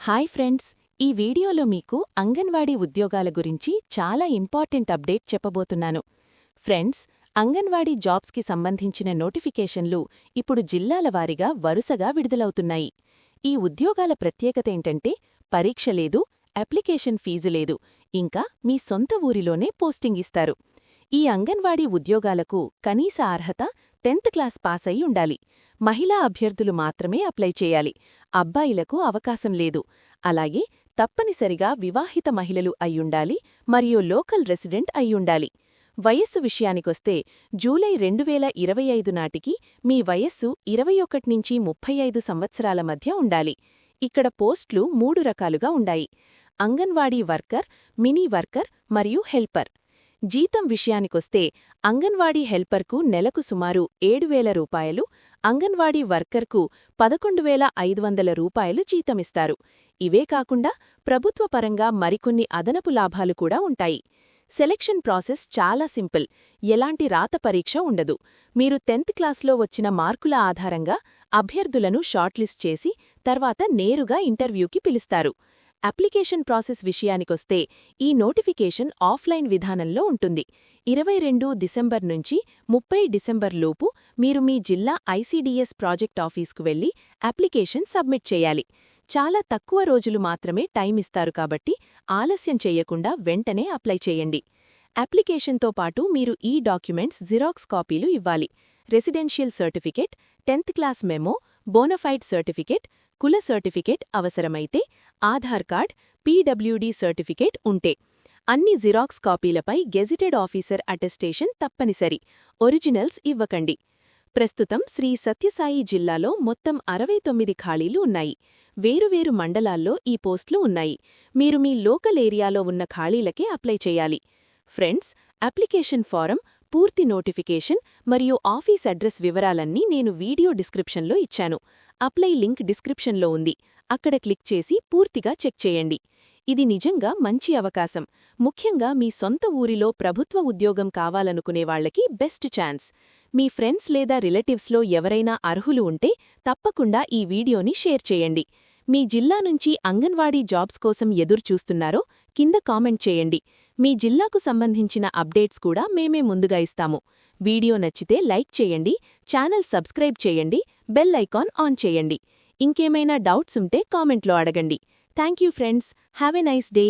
Hi friends, ఈ వీడియోలో మీకు అంగన్వాడీ ఉద్యోగాల గురించి చాలా ఇంపార్టెంట్ అప్డేట్ చెప్పబోతున్నాను. ఫ్రెండ్స్, అంగన్వాడీ జాబ్స్కి సంబంధించిన నోటిఫికేషన్లు ఇప్పుడు జిల్లాల వారీగా వరుసగా విడుదలవుతున్నాయి. ఈ ఉద్యోగాల ప్రత్యేకతేంటంటే పరీక్ష లేదు, అప్లికేషన్ ఫీజు లేదు, ఇంకా మీ సొంత ఊరిలోనే పోస్టింగ్ ఇస్తారు. ఈ అంగన్వాడీ ఉద్యోగాలకు కనీస అర్హత 10th క్లాస్ పాస్ అయి ఉండాలి. మహిళా అభ్యర్థులు మాత్రమే అప్లై చేయాలి. అబ్బాయిలకు అవకాశం లేదు. అలాగే తప్పనిసరిగా వివాహిత మహిళలు అయ్యుండాలి మరియు లోకల్ రెసిడెంట్ అయ్యుండాలి. వయస్సు విషయానికొస్తే జూలై 2025 నాటికి మీ వయస్సు 21 నుంచి 35 సంవత్సరాల మధ్య ఉండాలి. ఇక్కడ పోస్టులు 3 రకాలుగా ఉండాయి: అంగన్వాడీ వర్కర్, మినీ వర్కర్ మరియు హెల్పర్. జీతం విషయానికొస్తే అంగన్వాడీ హెల్పర్కు నెలకు సుమారు 7,000 రూపాయలు, అంగన్వాడీ వర్కర్కు 11,500 రూపాయలు జీతమిస్తారు. ఇవే కాకుండా ప్రభుత్వ పరంగా మరికొన్ని అదనపు లాభాలు కూడా ఉంటాయి. సెలక్షన్ ప్రాసెస్ చాలా సింపుల్. ఎలాంటి రాత పరీక్ష ఉండదు. మీరు 10th క్లాస్లో వచ్చిన మార్కుల ఆధారంగా అభ్యర్థులను షార్ట్లిస్ట్ చేసి తర్వాత నేరుగా ఇంటర్వ్యూకి పిలుస్తారు. అప్లికేషన్ ప్రాసెస్ విషయానికొస్తే ఈ నోటిఫికేషన్ ఆఫ్లైన్ విధానంలో ఉంటుంది. 22 డిసెంబర్ నుంచి 30 డిసెంబర్ లోపు మీరు మీ జిల్లా ఐసీడీఎస్ ప్రాజెక్ట్ ఆఫీస్కు వెళ్లి అప్లికేషన్ సబ్మిట్ చేయాలి. చాలా తక్కువ రోజులు మాత్రమే టైం ఇస్తారు కాబట్టి ఆలస్యం చేయకుండా వెంటనే అప్లై చేయండి. అప్లికేషన్తో పాటు మీరు ఈ డాక్యుమెంట్స్ జిరాక్స్ కాపీలు ఇవ్వాలి. Residential certificate, 10th class memo, bona fide certificate, కుల సర్టిఫికేట్ అవసరమైతే ఆధార్ కార్డ్, పీడబ్ల్యూడీ సర్టిఫికేట్ ఉంటే. అన్ని జిరాక్స్ కాపీలపై గెజిటెడ్ ఆఫీసర్ అటెస్టేషన్ తప్పనిసరి. ఒరిజినల్స్ ఇవ్వకండి. ప్రస్తుతం శ్రీ సత్యసాయి జిల్లాలో మొత్తం 69 ఖాళీలు ఉన్నాయి. వేరువేరు మండలాల్లో ఈ పోస్టులు ఉన్నాయి. మీరు మీ లోకల్ ఏరియాలో ఉన్న ఖాళీలకే అప్లై చేయాలి. ఫ్రెండ్స్, అప్లికేషన్ ఫారం, పూర్తి నోటిఫికేషన్ మరియు ఆఫీస్ అడ్రస్ వివరాలన్నీ నేను వీడియో డిస్క్రిప్షన్లో ఇచ్చాను. అప్లై లింక్ డిస్క్రిప్షన్లో ఉంది. అక్కడ క్లిక్ చేసి పూర్తిగా చెక్ చేయండి. ఇది నిజంగా మంచి అవకాశం. ముఖ్యంగా మీ సొంత ఊరిలో ప్రభుత్వ ఉద్యోగం కావాలనుకునేవాళ్లకి బెస్ట్ ఛాన్స్. మీ ఫ్రెండ్స్ లేదా రిలేటివ్స్లో ఎవరైనా అర్హులు ఉంటే తప్పకుండా ఈ వీడియోని షేర్ చేయండి. మీ జిల్లా నుంచి అంగన్వాడీ జాబ్స్ కోసం ఎదురుచూస్తున్నారో కింద కామెంట్ చేయండి. మీ జిల్లాకు సంబంధించిన అప్డేట్స్ కూడా మేమే ముందుగా ఇస్తాము. వీడియో నచ్చితే లైక్ చేయండి, ఛానల్ సబ్స్క్రైబ్ చేయండి, బెల్ ఐకాన్ ఆన్ చేయండి. ఇంకేమైనా డౌట్స్ ఉంటే కామెంట్లో అడగండి. Thank you friends. Have a nice day.